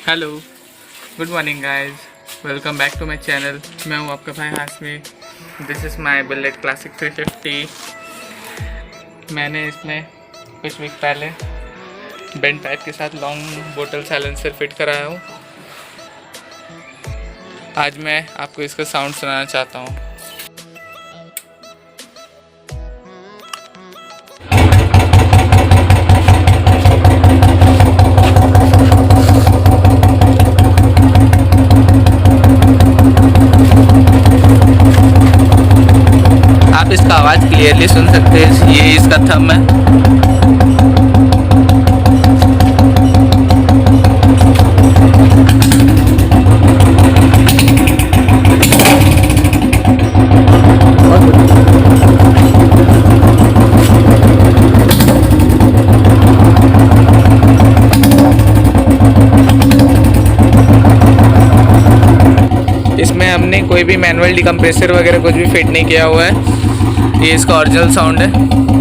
Hello, good morning guys, welcome back to my channel. मैं हूँ आपका भाई Hashmi. This is my bullet classic 350। मैंने इसमें कुछ वीक पहले बेंड पाइप के साथ लॉन्ग बोतल साइलेंसर फिट कराया हूँ। आज मैं आपको इसका साउंड सुनाना चाहता हूँ। आप इसका आवाज़ क्लियरली सुन सकते हैं। ये इसका थंब है। इसमें हमने कोई भी मैनुअल डिकम्प्रेसर वगैरह कुछ भी फिट नहीं किया हुआ है। ये इसका ओरिजिनल साउंड है।